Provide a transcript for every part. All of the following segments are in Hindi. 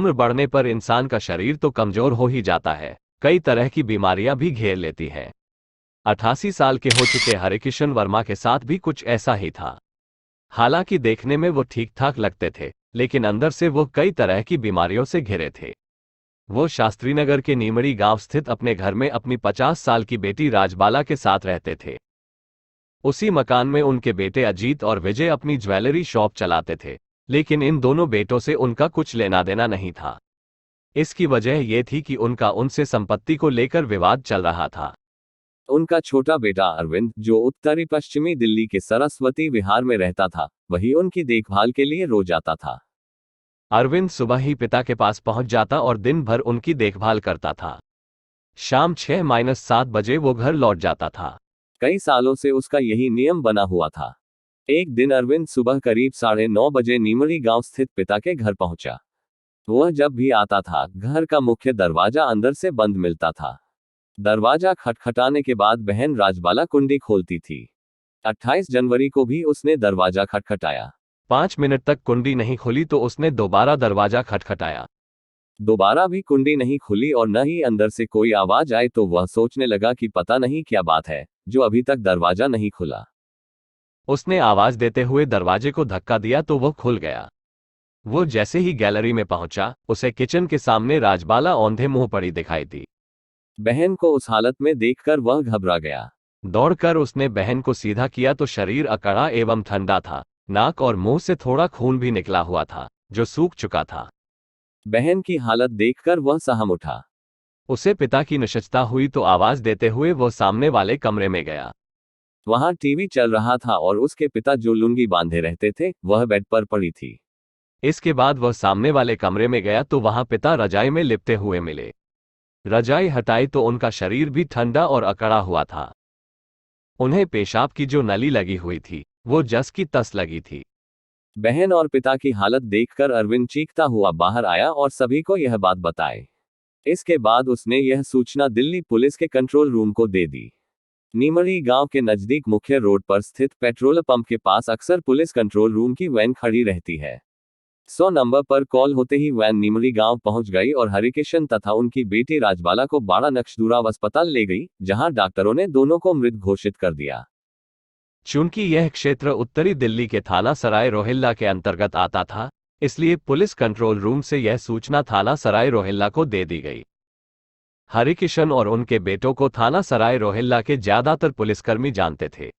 उम्र बढ़ने पर इंसान का शरीर तो कमजोर हो ही जाता है, कई तरह की बीमारियां भी घेर लेती हैं। 88 साल के हो चुके हरिकिशन वर्मा के साथ भी कुछ ऐसा ही था। हालांकि देखने में वो ठीक ठाक लगते थे, लेकिन अंदर से वो कई तरह की बीमारियों से घिरे थे। वो शास्त्रीनगर के नीमड़ी गांव स्थित अपने घर में अपनी 50 साल की बेटी राजबाला के साथ रहते थे। उसी मकान में उनके बेटे अजीत और विजय अपनी ज्वेलरी शॉप चलाते थे, लेकिन इन दोनों बेटों से उनका कुछ लेना देना नहीं था। इसकी वजह यह थी कि उनका उनसे संपत्ति को लेकर विवाद चल रहा था। उनका छोटा बेटा अरविंद, जो उत्तरी पश्चिमी दिल्ली के सरस्वती विहार में रहता था, वही उनकी देखभाल के लिए रोज आता था। अरविंद सुबह ही पिता के पास पहुंच जाता और दिन भर उनकी देखभाल करता था। शाम 6-7 बजे वो घर लौट जाता था। कई सालों से उसका यही नियम बना हुआ था। एक दिन अरविंद सुबह करीब 9:30 बजे नीमड़ी गांव स्थित पिता के घर पहुंचा। वह जब भी आता था, घर का मुख्य दरवाजा अंदर से बंद मिलता था। दरवाजा खटखटाने के बाद बहन राजबाला कुंडी खोलती थी। 28 जनवरी को भी उसने दरवाजा खटखटाया। 5 मिनट तक कुंडी नहीं खुली तो उसने दोबारा दरवाजा खटखटाया। दोबारा भी कुंडी नहीं खुली और न ही अंदर से कोई आवाज आई, तो वह सोचने लगा कि पता नहीं क्या बात है, जो अभी तक दरवाजा नहीं खुला। उसने आवाज देते हुए दरवाजे को धक्का दिया तो वह खुल गया। वो जैसे ही गैलरी में पहुंचा, उसे किचन के सामने राजबाला औंधे मुंह पड़ी दिखाई दी। बहन को उस हालत में देखकर वह घबरा गया। दौड़कर उसने बहन को सीधा किया तो शरीर अकड़ा एवं ठंडा था। नाक और मुंह से थोड़ा खून भी निकला हुआ था, जो सूख चुका था। बहन की हालत देखकर वह सहम उठा। उसे पिता की निशचता हुई तो आवाज देते हुए वह सामने वाले कमरे में गया। वहां टीवी चल रहा था और उसके पिता, जो लुंगी बांधे रहते थे, वह बेड पर पड़ी थी। इसके बाद वह सामने वाले कमरे में गया तो वहां पिता रजाई में लिपटे हुए मिले। रजाई हटाई तो उनका शरीर भी ठंडा और अकड़ा हुआ था। उन्हें पेशाब की जो नली लगी हुई थी, वो जस की तस लगी थी। बहन और पिता की हालत देखकर अरविंद चीखता हुआ बाहर आया और सभी को यह बात बताई। इसके बाद उसने यह सूचना दिल्ली पुलिस के कंट्रोल रूम को दे दी। नीमड़ी गांव के नजदीक मुख्य रोड पर स्थित पेट्रोल पंप के पास अक्सर पुलिस कंट्रोल रूम की वैन खड़ी रहती है। 100 नंबर पर कॉल होते ही वैन नीमड़ी गांव पहुंच गई और हरिकिशन तथा उनकी बेटी राजबाला को बाड़ा नक्शदूराव अस्पताल ले गई, जहां डॉक्टरों ने दोनों को मृत घोषित कर दिया। चूंकि यह क्षेत्र उत्तरी दिल्ली के थाना सराय रोहिल्ला के अंतर्गत आता था, इसलिए पुलिस कंट्रोल रूम से यह सूचना थाना सराय रोहिल्ला को दे दी गई। हरिकिशन और उनके बेटों को थाना सराय रोहिल्ला के ज्यादातर पुलिसकर्मी जानते थे।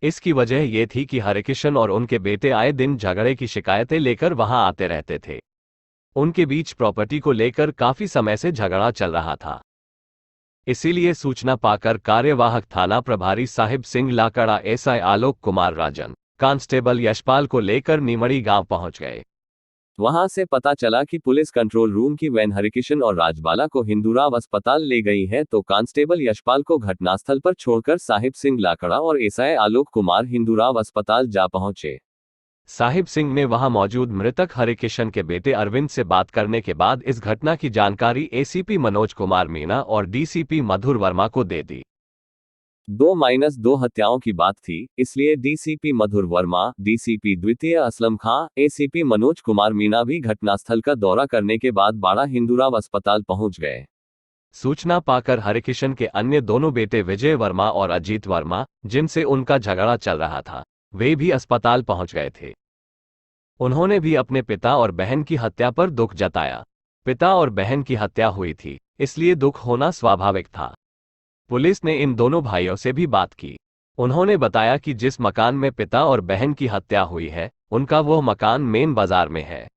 इसकी वजह यह थी कि हरिकिशन और उनके बेटे आए दिन झगड़े की शिकायतें लेकर वहां आते रहते थे। उनके बीच प्रॉपर्टी को लेकर काफी समय से झगड़ा चल रहा था। इसीलिए सूचना पाकर कार्यवाहक थाना प्रभारी साहिब सिंह लाकड़ा, एसआई आलोक कुमार राजन, कांस्टेबल यशपाल को लेकर नीमड़ी गांव पहुंच गए। वहां से पता चला कि पुलिस कंट्रोल रूम की वैन हरिकिशन और राजबाला को हिंदूराव अस्पताल ले गई है, तो कांस्टेबल यशपाल को घटनास्थल पर छोड़कर साहिब सिंह लाकड़ा और एसआई आलोक कुमार हिंदूराव अस्पताल जा पहुंचे। साहिब सिंह ने वहां मौजूद मृतक हरिकिशन के बेटे अरविंद से बात करने के बाद इस घटना की जानकारी एसीपी मनोज कुमार मीणा और डीसीपी मधुर वर्मा को दे दी। 2-2 हत्याओं की बात थी, इसलिए डीसीपी मधुर वर्मा, डीसीपी द्वितीय असलम खां, एसीपी मनोज कुमार मीणा भी घटनास्थल का दौरा करने के बाद बाड़ा हिंदूराव अस्पताल पहुंच गए। सूचना पाकर हरिकिशन के अन्य दोनों बेटे विजय वर्मा और अजीत वर्मा, जिनसे उनका झगड़ा चल रहा था, वे भी अस्पताल पहुंच गए थे। उन्होंने भी अपने पिता और बहन की हत्या पर दुख जताया। पिता और बहन की हत्या हुई थी, इसलिए दुख होना स्वाभाविक था। पुलिस ने इन दोनों भाइयों से भी बात की। उन्होंने बताया कि जिस मकान में पिता और बहन की हत्या हुई है, उनका वो मकान मेन बाजार में है।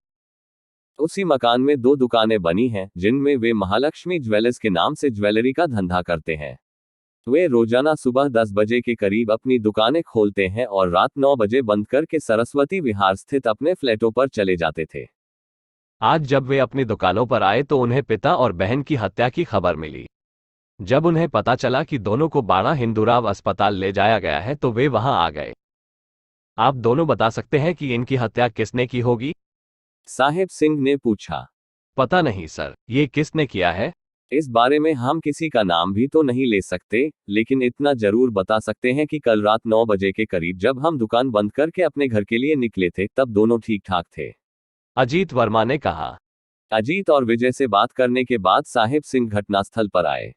उसी मकान में 2 दुकानें बनी हैं, जिनमें वे महालक्ष्मी ज्वेलर्स के नाम से ज्वेलरी का धंधा करते हैं। वे रोजाना सुबह 10 बजे के करीब अपनी दुकानें खोलते हैं और रात 9 बजे बंद करके सरस्वती विहार स्थित अपने फ्लैटों पर चले जाते थे। आज जब वे अपनी दुकानों पर आए तो उन्हें पिता और बहन की हत्या की खबर मिली। जब उन्हें पता चला कि दोनों को बाड़ा हिंदूराव अस्पताल ले जाया गया है तो वे वहां आ गए। आप दोनों बता सकते हैं कि इनकी हत्या किसने की होगी? साहिब सिंह ने पूछा। पता नहीं सर, ये किसने किया है? इस बारे में हम किसी का नाम भी तो नहीं ले सकते, लेकिन इतना जरूर बता सकते हैं कि कल रात 9 बजे के करीब जब हम दुकान बंद करके अपने घर के लिए निकले थे, तब दोनों ठीक ठाक थे। अजीत वर्मा ने कहा। अजीत और विजय से बात करने के बाद साहिब सिंह घटनास्थल पर आए।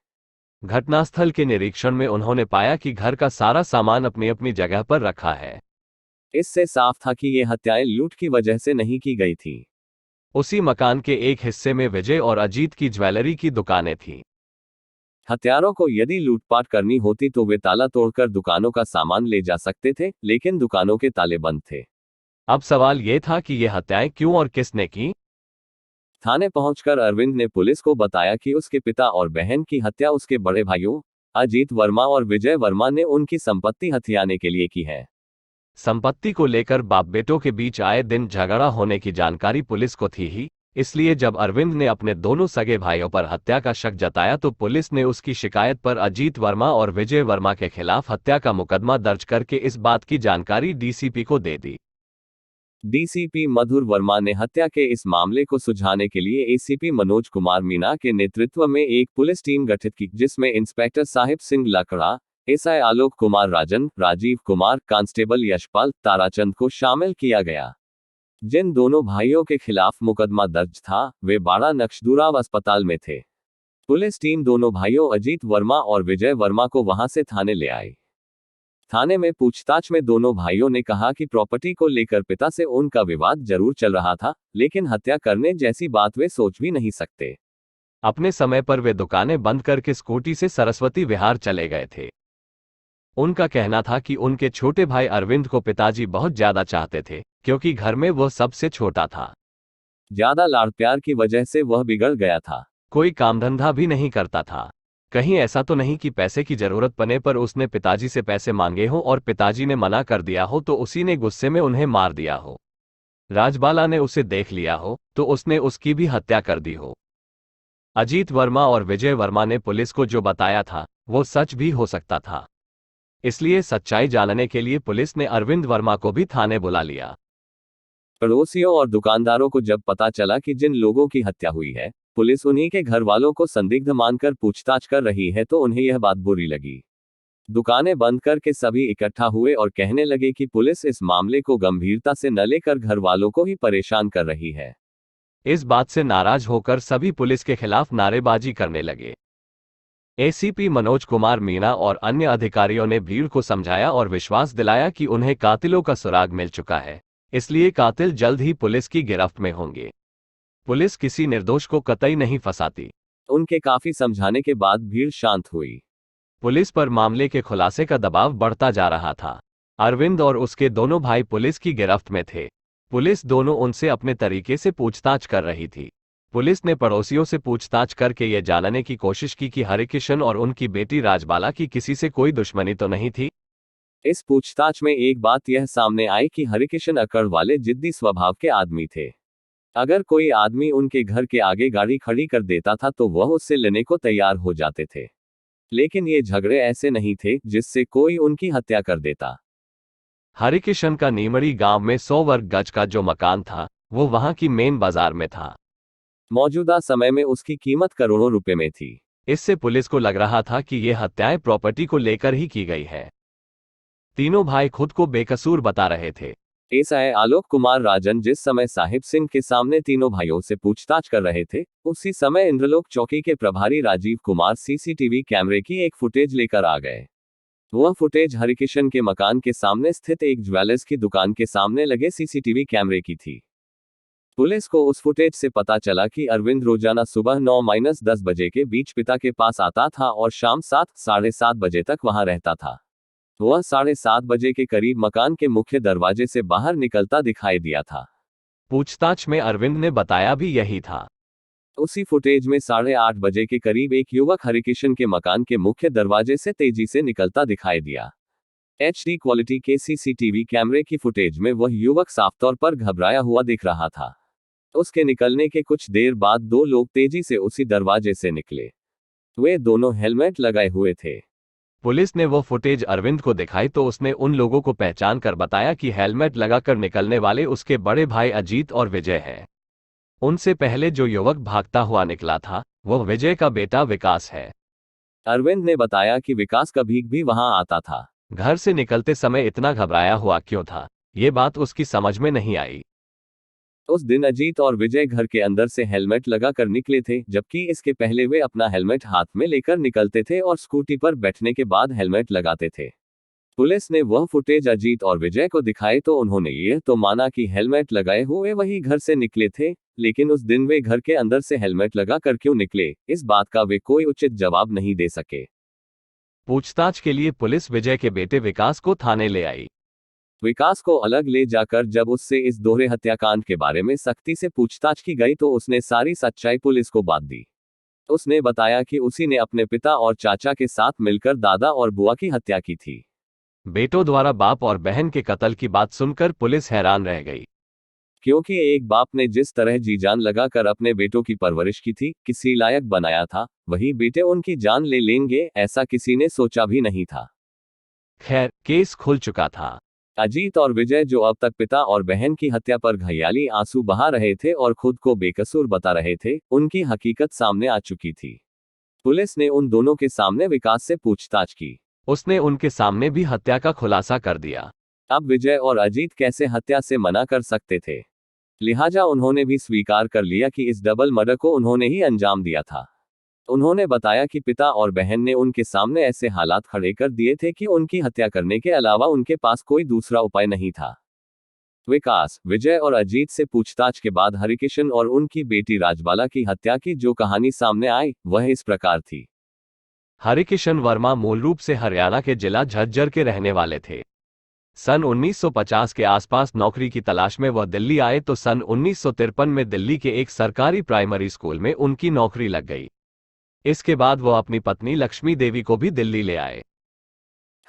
घटनास्थल के निरीक्षण में उन्होंने पाया कि घर का सारा सामान अपनी अपनी जगह पर रखा है। इससे साफ था कि ये हत्याएं लूट की वजह से नहीं की गई थी। उसी मकान के एक हिस्से में विजय और अजीत की ज्वेलरी की दुकानें थीं। हत्यारों को यदि लूटपाट करनी होती तो वे ताला तोड़कर दुकानों का सामान ले जा सकते थे, लेकिन दुकानों के ताले बंद थे। अब सवाल ये था कि ये हत्याएं क्यों और किसने की। थाने पहुंचकर अरविंद ने पुलिस को बताया कि उसके पिता और बहन की हत्या उसके बड़े भाइयों अजीत वर्मा और विजय वर्मा ने उनकी संपत्ति हथियाने के लिए की है। संपत्ति को लेकर बाप बेटों के बीच आए दिन झगड़ा होने की जानकारी पुलिस को थी ही, इसलिए जब अरविंद ने अपने दोनों सगे भाइयों पर हत्या का शक जताया तो पुलिस ने उसकी शिकायत पर अजीत वर्मा और विजय वर्मा के खिलाफ हत्या का मुकदमा दर्ज करके इस बात की जानकारी डीसीपी को दे दी। डीसीपी मधुर वर्मा ने हत्या के इस मामले को सुलझाने के लिए एसीपी मनोज कुमार मीणा के नेतृत्व में एक पुलिस टीम गठित की, जिसमें इंस्पेक्टर साहिब सिंह लकड़ा, एसआई आलोक कुमार राजन, राजीव कुमार, कांस्टेबल यशपाल, ताराचंद को शामिल किया गया। जिन दोनों भाइयों के खिलाफ मुकदमा दर्ज था, वे बाड़ा नक्शदूराव अस्पताल में थे। पुलिस टीम दोनों भाइयों अजीत वर्मा और विजय वर्मा को वहां से थाने ले आई। थाने में पूछताछ में दोनों भाइयों ने कहा कि प्रॉपर्टी को लेकर पिता से उनका विवाद जरूर चल रहा था, लेकिन हत्या करने जैसी बात वे सोच भी नहीं सकते। अपने समय पर वे दुकानें बंद करके स्कूटी से सरस्वती विहार चले गए थे। उनका कहना था कि उनके छोटे भाई अरविंद को पिताजी बहुत ज्यादा चाहते थे, क्योंकि घर में वह सबसे छोटा था। ज्यादा लाड़ प्यार की वजह से वह बिगड़ गया था। कोई काम धंधा भी नहीं करता था। कहीं ऐसा तो नहीं कि पैसे की जरूरत पड़ने पर उसने पिताजी से पैसे मांगे हो और पिताजी ने मना कर दिया हो तो उसी ने गुस्से में उन्हें मार दिया हो। राजबाला ने उसे देख लिया हो तो उसने उसकी भी हत्या कर दी हो। अजीत वर्मा और विजय वर्मा ने पुलिस को जो बताया था वो सच भी हो सकता था। इसलिए सच्चाई जानने के लिए पुलिस ने अरविंद वर्मा को भी थाने बुला लिया। पड़ोसियों और दुकानदारों को जब पता चला कि जिन लोगों की हत्या हुई है, पुलिस उन्हीं के घर वालों को संदिग्ध मानकर पूछताछ कर रही है, तो उन्हें यह बात बुरी लगी। दुकानें बंद करके सभी इकट्ठा हुए और कहने लगे कि पुलिस इस मामले को गंभीरता से न लेकर घर वालों को ही परेशान कर रही है। इस बात से नाराज होकर सभी पुलिस के खिलाफ नारेबाजी करने लगे। एसीपी मनोज कुमार मीणा और अन्य अधिकारियों ने भीड़ को समझाया और विश्वास दिलाया कि उन्हें कातिलों का सुराग मिल चुका है, इसलिए कातिल जल्द ही पुलिस की गिरफ्त में होंगे। पुलिस किसी निर्दोष को कतई नहीं फंसाती। उनके काफी समझाने के बाद भीड़ शांत हुई। पुलिस पर मामले के खुलासे का दबाव बढ़ता जा रहा था। अरविंद और उसके दोनों भाई पुलिस की गिरफ्त में थे। पुलिस दोनों उनसे अपने तरीके से पूछताछ कर रही थी। पुलिस ने पड़ोसियों से पूछताछ करके यह जानने की कोशिश की कि हरिकिशन और उनकी बेटी राजबाला की किसी से कोई दुश्मनी तो नहीं थी। इस पूछताछ में एक बात यह सामने आई कि हरिकिशन अकड़ वाले जिद्दी स्वभाव के आदमी थे। अगर कोई आदमी उनके घर के आगे गाड़ी खड़ी कर देता था तो वह उससे लेने को तैयार हो जाते थे। लेकिन ये झगड़े ऐसे नहीं थे जिससे कोई उनकी हत्या कर देता। हरिकिशन का नीमड़ी गांव में 100 वर्ग गज का जो मकान था वो वहां की मेन बाजार में था। मौजूदा समय में उसकी कीमत करोड़ों रुपए में थी। इससे पुलिस को लग रहा था कि ये हत्याएं प्रॉपर्टी को लेकर ही की गई है। तीनों भाई खुद को बेकसूर बता रहे थे। एसआई आलोक कुमार राजन जिस समय साहिब सिंह के सामने तीनों भाइयों से पूछताछ कर रहे थे, उसी समय इंद्रलोक चौकी के प्रभारी राजीव कुमार सीसीटीवी कैमरे की एक फुटेज लेकर आ गए। वह फुटेज हरिकिशन के मकान के सामने स्थित एक ज्वेलर्स की दुकान के सामने लगे सीसीटीवी कैमरे की थी। पुलिस को उस फुटेज से पता चला कि अरविंद रोजाना सुबह 9-10 बजे के बीच पिता के पास आता था और शाम 7-7:30 बजे तक वहां रहता था। वह 7:30 बजे के करीब मकान के मुख्य दरवाजे से बाहर निकलता दिखाई दिया था। पूछताछ में अरविंद ने बताया भी यही था। उसी फुटेज में 8:30 बजे के करीब एक युवक हरिकिशन के मकान के मुख्य दरवाजे से तेजी से निकलता दिखाई दिया। HD क्वालिटी के सीसीटीवी कैमरे की फुटेज में वह युवक साफ तौर पर घबराया हुआ दिख रहा था। उसके निकलने के कुछ देर बाद दो लोग तेजी से उसी दरवाजे से निकले। वे दोनों हेलमेट लगाए हुए थे। पुलिस ने वो फुटेज अरविंद को दिखाई तो उसने उन लोगों को पहचान कर बताया कि हेलमेट लगाकर निकलने वाले उसके बड़े भाई अजीत और विजय हैं। उनसे पहले जो युवक भागता हुआ निकला था वह विजय का बेटा विकास है। अरविंद ने बताया कि विकास कभी भी वहां आता था। घर से निकलते समय इतना घबराया हुआ क्यों था, ये बात उसकी समझ में नहीं आई। उस दिन अजीत और विजय घर के अंदर से हेलमेट लगा कर निकले थे, जबकि इसके पहले वे अपना हेलमेट हाथ में लेकर निकलते थे और स्कूटी पर बैठने के बाद हेलमेट लगाते थे। पुलिस ने वह फुटेज अजीत और विजय को दिखाए तो उन्होंने यह तो माना कि हेलमेट लगाए हुए वही घर से निकले थे, लेकिन उस दिन वे घर के अंदर से हेलमेट लगा कर क्यों निकले, इस बात का वे कोई उचित जवाब नहीं दे सके। पूछताछ के लिए पुलिस विजय के बेटे विकास को थाने ले आई। विकास को अलग ले जाकर जब उससे इस दोहरे हत्याकांड के बारे में सख्ती से पूछताछ की गई तो उसने सारी सच्चाई पुलिस को बात दी। उसने बताया कि उसी ने अपने पिता और चाचा के साथ मिलकर दादा और बुआ की हत्या की थी। बेटों द्वारा बाप और बहन के कत्ल की बात सुनकर पुलिस हैरान रह गई, क्योंकि एक बाप ने जिस तरह जी जान लगाकर अपने बेटों की परवरिश की थी, किसी लायक बनाया था, वही बेटे उनकी जान ले लेंगे ऐसा किसी ने सोचा भी नहीं था। खैर, केस खुल चुका था। अजीत और विजय, जो अब तक पिता और बहन की हत्या पर घड़ियाली आंसू बहा रहे थे और खुद को बेकसूर बता रहे थे, उनकी हकीकत सामने आ चुकी थी। पुलिस ने उन दोनों के सामने विकास से पूछताछ की। उसने उनके सामने भी हत्या का खुलासा कर दिया। अब विजय और अजीत कैसे हत्या से मना कर सकते थे, लिहाजा उन्होंने भी स्वीकार कर लिया कि इस डबल मर्डर को उन्होंने ही अंजाम दिया था। उन्होंने बताया कि पिता और बहन ने उनके सामने ऐसे हालात खड़े कर दिए थे कि उनकी हत्या करने के अलावा उनके पास कोई दूसरा उपाय नहीं था। विकास, विजय और अजीत से पूछताछ के बाद हरिकिशन और उनकी बेटी राजबाला की हत्या की जो कहानी सामने आई वह इस प्रकार थी। हरिकिशन वर्मा मूल रूप से हरियाणा के जिला झज्जर के रहने वाले थे। सन 1950 के आसपास नौकरी की तलाश में वह दिल्ली आए तो सन 1953 में दिल्ली के एक सरकारी प्राइमरी स्कूल में उनकी नौकरी लग गई। इसके बाद वह अपनी पत्नी लक्ष्मी देवी को भी दिल्ली ले आए।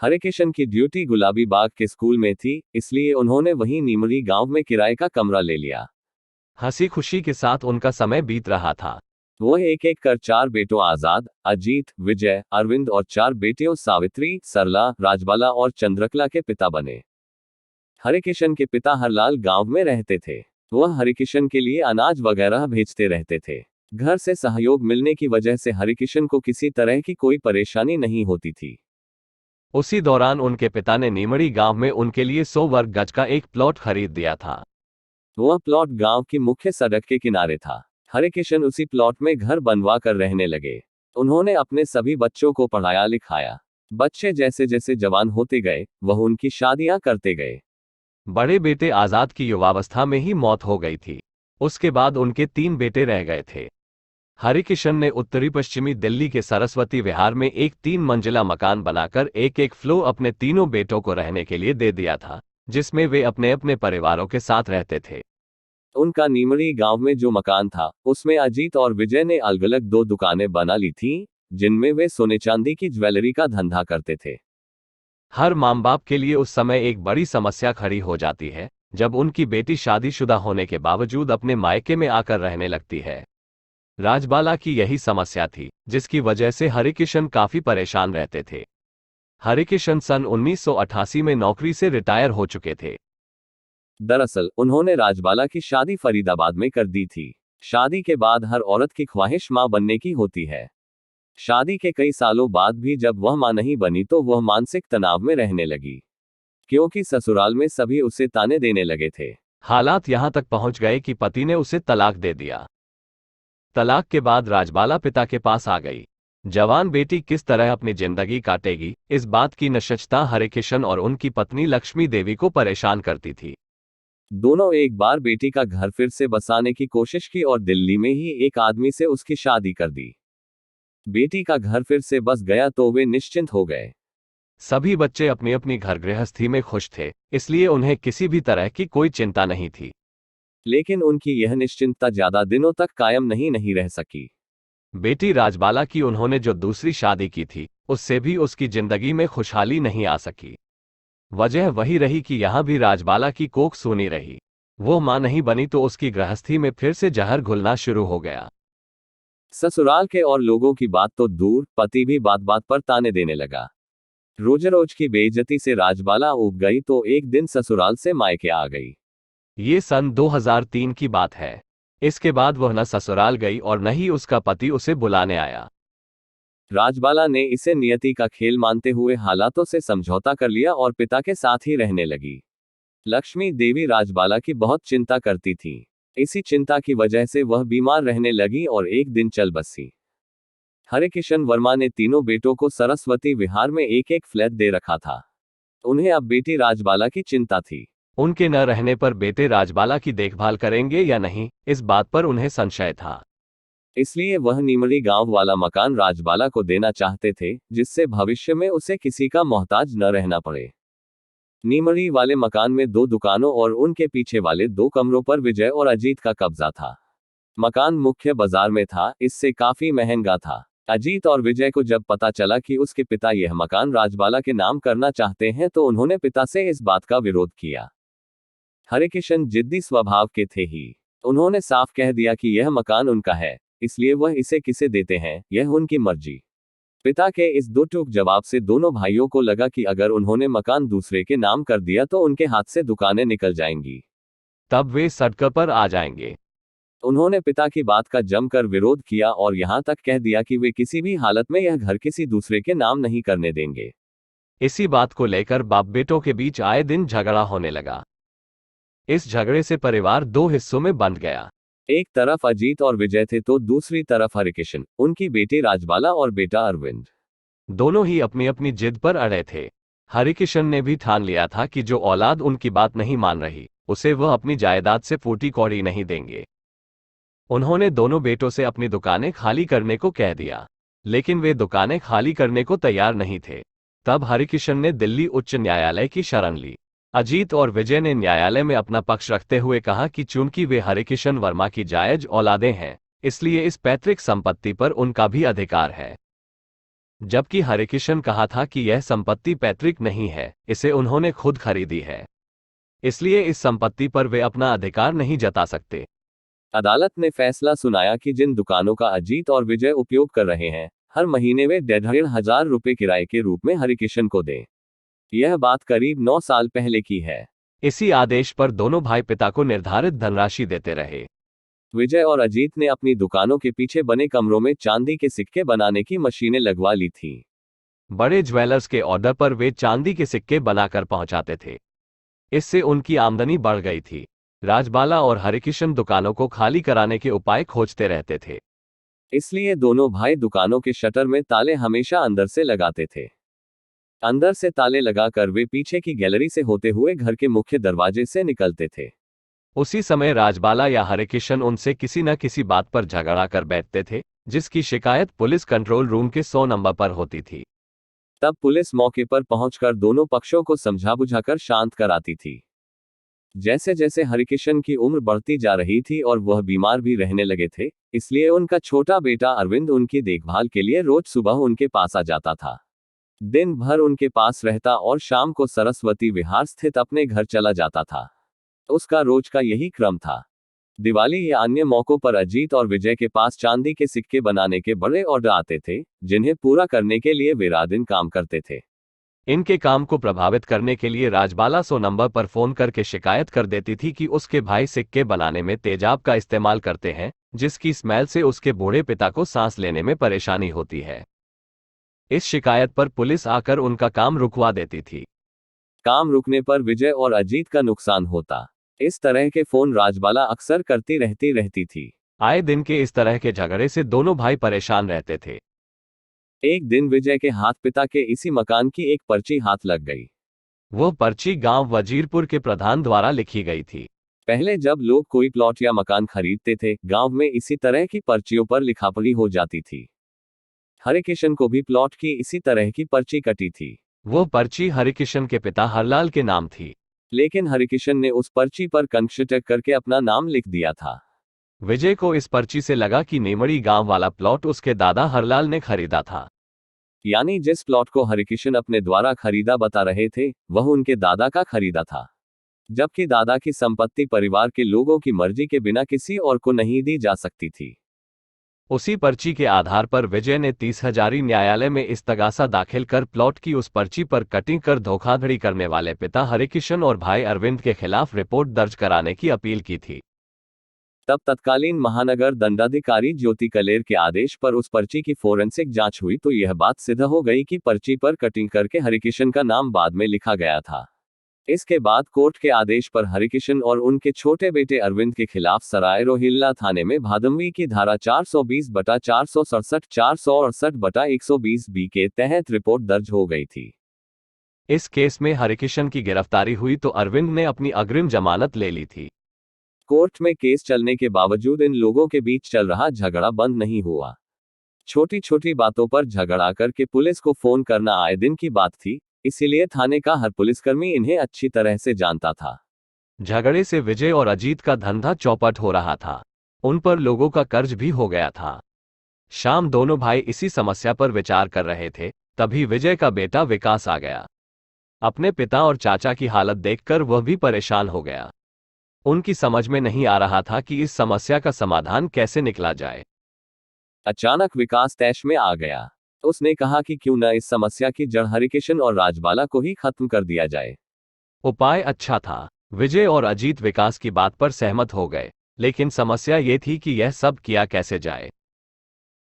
हरिकिशन की ड्यूटी गुलाबी बाग के स्कूल में थी, इसलिए उन्होंने वहीं नीमरी गांव में किराए का कमरा ले लिया। हंसी खुशी के साथ उनका समय बीत रहा था। वह एक एक कर 4 बेटों आजाद, अजीत, विजय, अरविंद और 4 बेटियों सावित्री, सरला, राजबाला और चंद्रकला के पिता बने। हरिकिशन के पिता हरलाल गांव में रहते थे। वह हरिकिशन के लिए अनाज वगैरह भेजते रहते थे। घर से सहयोग मिलने की वजह से हरिकिशन को किसी तरह की कोई परेशानी नहीं होती थी। उसी दौरान उनके पिता ने नीमड़ी गांव में उनके लिए 100 वर्ग गज का एक प्लॉट खरीद दिया था। वह प्लॉट गांव की मुख्य सड़क के किनारे था। हरिकिशन उसी प्लॉट में घर बनवा कर रहने लगे। उन्होंने अपने सभी बच्चों को पढ़ाया लिखाया। बच्चे जैसे जैसे जवान होते गए वह उनकी शादियां करते गए। बड़े बेटे आजाद की युवावस्था में ही मौत हो गई थी। उसके बाद उनके 3 बेटे रह गए थे। हरिकिशन ने उत्तरी पश्चिमी दिल्ली के सरस्वती विहार में एक 3 मंजिला मकान बनाकर एक एक फ्लोर अपने तीनों बेटों को रहने के लिए दे दिया था, जिसमें वे अपने अपने परिवारों के साथ रहते थे। उनका नीमड़ी गांव में जो मकान था उसमें अजीत और विजय ने अलग अलग 2 दुकानें बना ली थीं, जिनमें वे सोने चांदी की ज्वेलरी का धंधा करते थे। हर मां बाप के लिए उस समय एक बड़ी समस्या खड़ी हो जाती है जब उनकी बेटी शादीशुदा होने के बावजूद अपने मायके में आकर रहने लगती है। राजबाला की यही समस्या थी, जिसकी वजह से हरिकिशन काफी परेशान रहते थे। हरिकिशन सन 1988 में नौकरी से रिटायर हो चुके थे। दरअसल उन्होंने राजबाला की शादी फरीदाबाद में कर दी थी। शादी के बाद हर औरत की ख्वाहिश मां बनने की होती है। शादी के कई सालों बाद भी जब वह मां नहीं बनी तो वह मानसिक तनाव में रहने लगी, क्योंकि ससुराल में सभी उसे ताने देने लगे थे। हालात यहां तक पहुंच गए कि पति ने उसे तलाक दे दिया। तलाक के बाद राजबाला पिता के पास आ गई। जवान बेटी किस तरह अपनी जिंदगी काटेगी, इस बात की निश्चितता हरिकिशन और उनकी पत्नी लक्ष्मी देवी को परेशान करती थी। दोनों एक बार बेटी का घर फिर से बसाने की कोशिश की और दिल्ली में ही एक आदमी से उसकी शादी कर दी। बेटी का घर फिर से बस गया तो वे निश्चिंत हो गए। सभी बच्चे अपनी अपनी घर गृहस्थी में खुश थे, इसलिए उन्हें किसी भी तरह की कोई चिंता नहीं थी। लेकिन उनकी यह निश्चिंतता ज्यादा दिनों तक कायम नहीं रह सकी। बेटी राजबाला की उन्होंने जो दूसरी शादी की थी, उससे भी उसकी जिंदगी में खुशहाली नहीं आ सकी। वजह वही रही कि यहां भी राजबाला की कोख सूनी रही। वो मां नहीं बनी तो उसकी गृहस्थी में फिर से जहर घुलना शुरू हो गया। ससुराल के और लोगों की बात तो दूर, पति भी बात बात पर ताने देने लगा। रोज रोज की बेइज्जती से राजबाला ऊब गई तो एक दिन ससुराल से मायके आ गई। ये सन 2003 की बात है। इसके बाद वह न ससुराल गई और न ही उसका पति उसे बुलाने आया। राजबाला ने इसे नियति का खेल मानते हुए हालातों से समझौता कर लिया और पिता के साथ ही रहने लगी। लक्ष्मी देवी राजबाला की बहुत चिंता करती थी। इसी चिंता की वजह से वह बीमार रहने लगी और एक दिन चल बसी। हरिकिशन वर्मा ने तीनों बेटों को सरस्वती विहार में एक एक फ्लैट दे रखा था। उन्हें अब बेटी राजबाला की चिंता थी। उनके न रहने पर बेटे राजबाला की देखभाल करेंगे या नहीं, इस बात पर उन्हें संशय था। इसलिए वह नीमड़ी गांव वाला मकान राजबाला को देना चाहते थे, जिससे भविष्य में उसे किसी का मोहताज न रहना पड़े। नीमड़ी वाले मकान में 2 दुकानों और उनके पीछे वाले 2 कमरों पर विजय और अजीत का कब्जा था। मकान मुख्य बाजार में था, इससे काफी महंगा था। अजीत और विजय को जब पता चला कि उसके पिता यह मकान राजबाला के नाम करना चाहते हैं तो उन्होंने पिता से इस बात का विरोध किया। हरिकिशन जिद्दी स्वभाव के थे ही। उन्होंने साफ कह दिया कि यह मकान उनका है, इसलिए वह इसे किसे देते हैं यह उनकी मर्जी। पिता के इस दो टूक जवाब से दोनों भाइयों को लगा कि अगर उन्होंने मकान दूसरे के नाम कर दिया तो उनके हाथ से दुकानें निकल जाएंगी, तब वे सड़क पर आ जाएंगे। उन्होंने पिता की बात का जमकर विरोध किया और यहां तक कह दिया कि वे किसी भी हालत में यह घर किसी दूसरे के नाम नहीं करने देंगे। इसी बात को लेकर बाप बेटों के बीच आए दिन झगड़ा होने लगा। इस झगड़े से परिवार 2 हिस्सों में बंट गया। एक तरफ अजीत और विजय थे तो दूसरी तरफ हरिकिशन, उनकी बेटी राजबाला और बेटा अरविंद। दोनों ही अपनी अपनी जिद पर अड़े थे। हरिकिशन ने भी ठान लिया था कि जो औलाद उनकी बात नहीं मान रही, उसे वह अपनी जायदाद से फूटी कौड़ी नहीं देंगे। उन्होंने दोनों बेटों से अपनी दुकानें खाली करने को कह दिया, लेकिन वे दुकानें खाली करने को तैयार नहीं थे। तब हरिकिशन ने दिल्ली उच्च न्यायालय की शरण ली। अजीत और विजय ने न्यायालय में अपना पक्ष रखते हुए कहा कि चूंकि वे हरिकिशन वर्मा की जायज औलादें हैं, इसलिए इस पैतृक संपत्ति पर उनका भी अधिकार है। जबकि हरिकिशन कहा था कि यह संपत्ति पैतृक नहीं है, इसे उन्होंने खुद खरीदी है, इसलिए इस संपत्ति पर वे अपना अधिकार नहीं जता सकते। अदालत ने फैसला सुनाया कि जिन दुकानों का अजीत और विजय उपयोग कर रहे हैं, हर महीने वे 1,500 रुपए किराए के रूप में हरिकिशन को दें। यह बात करीब 9 साल पहले की है। इसी आदेश पर दोनों भाई पिता को निर्धारित धनराशि देते रहे। विजय और अजीत ने अपनी दुकानों के पीछे बने कमरों में चांदी के सिक्के बनाने की मशीनें लगवा ली थी। बड़े ज्वेलर्स के ऑर्डर पर वे चांदी के सिक्के बनाकर पहुंचाते थे। इससे उनकी आमदनी बढ़ गई थी। राजबाला और हरिकिशन दुकानों को खाली कराने के उपाय खोजते रहते थे। इसलिए दोनों भाई दुकानों के शटर में ताले हमेशा अंदर से लगाते थे। अंदर से ताले लगाकर वे पीछे की गैलरी से होते हुए घर के मुख्य दरवाजे से निकलते थे। उसी समय राजबाला या हरिकिशन उनसे किसी न किसी बात पर झगड़ा कर बैठते थे, जिसकी शिकायत पुलिस कंट्रोल रूम के 100 नंबर पर होती थी। तब पुलिस मौके पर पहुंचकर दोनों पक्षों को समझा बुझाकर शांत कराती थी। जैसे जैसे हरिकिशन की उम्र बढ़ती जा रही थी और वह बीमार भी रहने लगे थे, इसलिए उनका छोटा बेटा अरविंद उनकी देखभाल के लिए रोज सुबह उनके पास आ जाता था। दिन भर उनके पास रहता और शाम को सरस्वती विहार स्थित अपने घर चला जाता था। उसका रोज का यही क्रम था। दिवाली या अन्य मौकों पर अजीत और विजय के पास चांदी के सिक्के बनाने के बड़े ऑर्डर आते थे, जिन्हें पूरा करने के लिए वे रात दिन काम करते थे। इनके काम को प्रभावित करने के लिए राजबाला 100 नंबर पर फोन करके शिकायत कर देती थी कि उसके भाई सिक्के बनाने में तेजाब का इस्तेमाल करते हैं, जिसकी स्मेल से उसके बूढ़े पिता को सांस लेने में परेशानी होती है। इस शिकायत पर पुलिस आकर उनका काम रुकवा देती थी। काम रुकने पर विजय और अजीत का नुकसान होता। इस तरह के फोन राजबाला अक्सर करती रहती थी। आए दिन के इस तरह के झगड़े से दोनों भाई परेशान रहते थे। एक दिन विजय के हाथ पिता के इसी मकान की एक पर्ची हाथ लग गई। वह पर्ची गांव वजीरपुर के प्रधान द्वारा लिखी गई थी। पहले जब लोग कोई प्लॉट या मकान खरीदते थे, गांव में इसी तरह की पर्चियों पर लिखापढ़ी हो जाती थी। हरिकिशन को भी प्लॉट की इसी तरह की पर्ची कटी थी। वह पर्ची हरिकिशन के पिता हरलाल के नाम थी, लेकिन हरिकिशन ने उस पर्ची पर कंकशटक करके अपना नाम लिख दिया था। विजय को इस पर्ची से लगा कि नेमड़ी गांव वाला प्लॉट उसके दादा हरलाल ने खरीदा था। यानी जिस प्लॉट को हरिकिशन अपने द्वारा खरीदा बता रहे थे, वह उनके दादा का खरीदा था, जबकि दादा की संपत्ति परिवार के लोगों की मर्जी के बिना किसी और को नहीं दी जा सकती थी। उसी पर्ची के आधार पर विजय ने 30 हजारी न्यायालय में इस्तगासा दाखिल कर प्लॉट की उस पर्ची पर कटिंग कर धोखाधड़ी करने वाले पिता हरिकिशन और भाई अरविंद के खिलाफ रिपोर्ट दर्ज कराने की अपील की थी। तब तत्कालीन महानगर दंडाधिकारी ज्योति कलेर के आदेश पर उस पर्ची की फोरेंसिक जांच हुई तो यह बात सिद्ध हो गई कि पर्ची पर कटिंग करके हरिकिशन का नाम बाद में लिखा गया था। इसके बाद कोर्ट के आदेश पर हरिकिशन और उनके छोटे बेटे अरविंद के खिलाफ सराय रोहिल्ला थाने में भादंवी की धारा 420/467, 468/120 बी के तहत रिपोर्ट दर्ज हो गई थी। इस केस में हरिकिशन की गिरफ्तारी हुई तो अरविंद ने अपनी अग्रिम जमानत ले ली थी। कोर्ट में केस चलने के बावजूद इन लोगों के बीच चल रहा झगड़ा बंद नहीं हुआ। छोटी छोटी बातों पर झगड़ा करके पुलिस को फोन करना आए दिन की बात थी, इसीलिए थाने का हर पुलिसकर्मी इन्हें अच्छी तरह से जानता था। झगड़े से विजय और अजीत का धंधा चौपट हो रहा था। उन पर लोगों का कर्ज भी हो गया था। शाम दोनों भाई इसी समस्या पर विचार कर रहे थे, तभी विजय का बेटा विकास आ गया। अपने पिता और चाचा की हालत देखकर वह भी परेशान हो गया। उनकी समझ में नहीं आ रहा था कि इस समस्या का समाधान कैसे निकला जाए। अचानक विकास तैश में आ गया। उसने कहा कि क्यों न इस समस्या की जड़ हरिकिशन और राजबाला को ही खत्म कर दिया जाए। उपाय अच्छा था। विजय और अजीत विकास की बात पर सहमत हो गए, लेकिन समस्या ये थी कि यह सब किया कैसे जाए।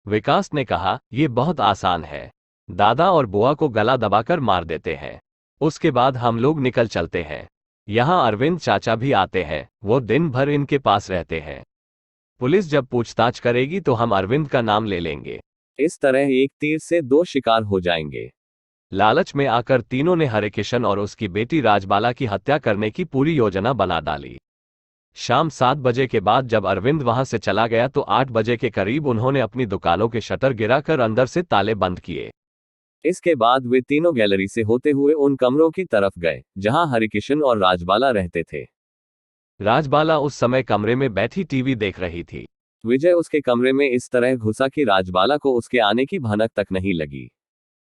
विकास ने कहा, यह बहुत आसान है। दादा और बुआ को गला दबाकर मार देते हैं, उसके बाद हम लोग निकल चलते हैं। यहाँ अरविंद चाचा भी आते हैं, वो दिन भर इनके पास रहते हैं। पुलिस जब पूछताछ करेगी तो हम अरविंद का नाम ले लेंगे। इस तरह एक तीर से दो शिकार हो जाएंगे। लालच में आकर तीनों ने हरिकिशन और उसकी बेटी राजबाला की हत्या करने की पूरी योजना बना डाली। शाम 7 बजे के बाद जब अरविंद वहां से चला गया तो 8 बजे के करीब उन्होंने अपनी दुकानों के शटर गिराकर अंदर से ताले बंद किए। इसके बाद वे तीनों गैलरी से होते हुए उन कमरों की तरफ गए जहां हरिकिशन और राजबाला रहते थे। राजबाला उस समय कमरे में बैठी टीवी देख रही थी। विजय उसके कमरे में इस तरह घुसा कि राजबाला को उसके आने की भनक तक नहीं लगी।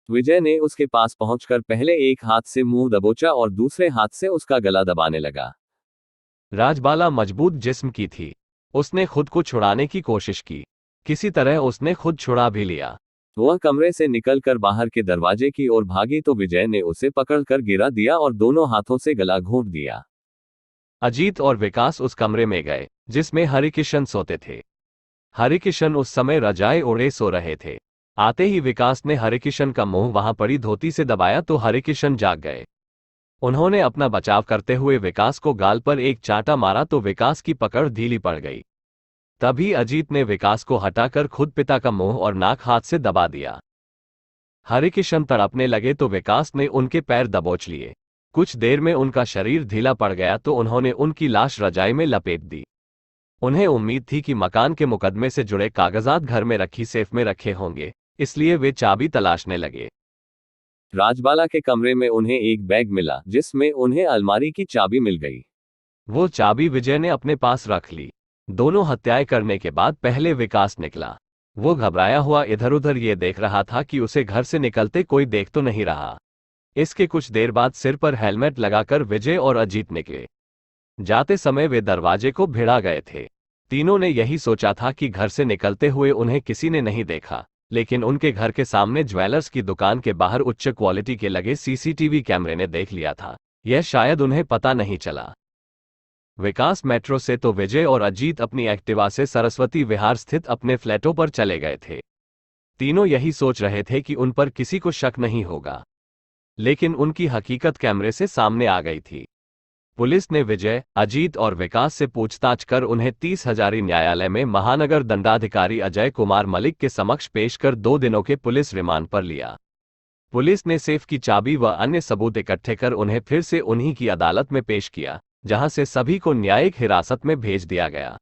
विजय ने उसके पास पहुंचकर पहले एक हाथ से मुंह दबोचा और दूसरे हाथ से उसका गला दबाने लगा। राजबाला मजबूत जिस्म की थी। उसने खुद को छुड़ाने की कोशिश की। किसी तरह उसने खुद छुड़ा भी लिया। वह कमरे से निकलकर बाहर के दरवाजे की ओर भागी तो विजय ने उसे पकड़कर गिरा दिया और दोनों हाथों से गला घोंट दिया। अजीत और विकास उस कमरे में गए जिसमें हरिकिशन सोते थे। हरिकिशन उस समय रजाई ओढ़े सो रहे थे। आते ही विकास ने हरिकिशन का मुंह वहां पड़ी धोती से दबाया तो हरिकिशन जाग गए। उन्होंने अपना बचाव करते हुए विकास को गाल पर एक चांटा मारा तो विकास की पकड़ ढीली पड़ गई। तभी अजीत ने विकास को हटाकर खुद पिता का मुंह और नाक हाथ से दबा दिया। हरिकिशन तड़पने लगे तो विकास ने उनके पैर दबोच लिए। कुछ देर में उनका शरीर ढीला पड़ गया तो उन्होंने उनकी लाश रजाई में लपेट दी। उन्हें उम्मीद थी कि मकान के मुकदमे से जुड़े कागजात घर में रखी सेफ में रखे होंगे, इसलिए वे चाबी तलाशने लगे। राजबाला के कमरे में उन्हें एक बैग मिला जिसमें उन्हें अलमारी की चाबी मिल गई। वो चाबी विजय ने अपने पास रख ली। दोनों हत्याएं करने के बाद पहले विकास निकला। वो घबराया हुआ इधर उधर ये देख रहा था कि उसे घर से निकलते कोई देख तो नहीं रहा। इसके कुछ देर बाद सिर पर हेलमेट लगाकर विजय और अजीत निकले। जाते समय वे दरवाजे को भिड़ा गए थे। तीनों ने यही सोचा था कि घर से निकलते हुए उन्हें किसी ने नहीं देखा, लेकिन उनके घर के सामने ज्वेलर्स की दुकान के बाहर उच्च क्वालिटी के लगे सीसीटीवी कैमरे ने देख लिया था। यह शायद उन्हें पता नहीं चला। विकास मेट्रो से तो विजय और अजीत अपनी एक्टिवा से सरस्वती विहार स्थित अपने फ्लैटों पर चले गए थे। तीनों यही सोच रहे थे कि उन पर किसी को शक नहीं होगा, लेकिन उनकी हकीकत कैमरे से सामने आ गई थी। पुलिस ने विजय, अजीत और विकास से पूछताछ कर उन्हें 30,000 न्यायालय में महानगर दंडाधिकारी अजय कुमार मलिक के समक्ष पेश कर 2 दिनों के पुलिस रिमांड पर लिया। पुलिस ने सेफ की चाबी व अन्य सबूत इकट्ठे कर उन्हें फिर से उन्हीं की अदालत में पेश किया, जहां से सभी को न्यायिक हिरासत में भेज दिया गया।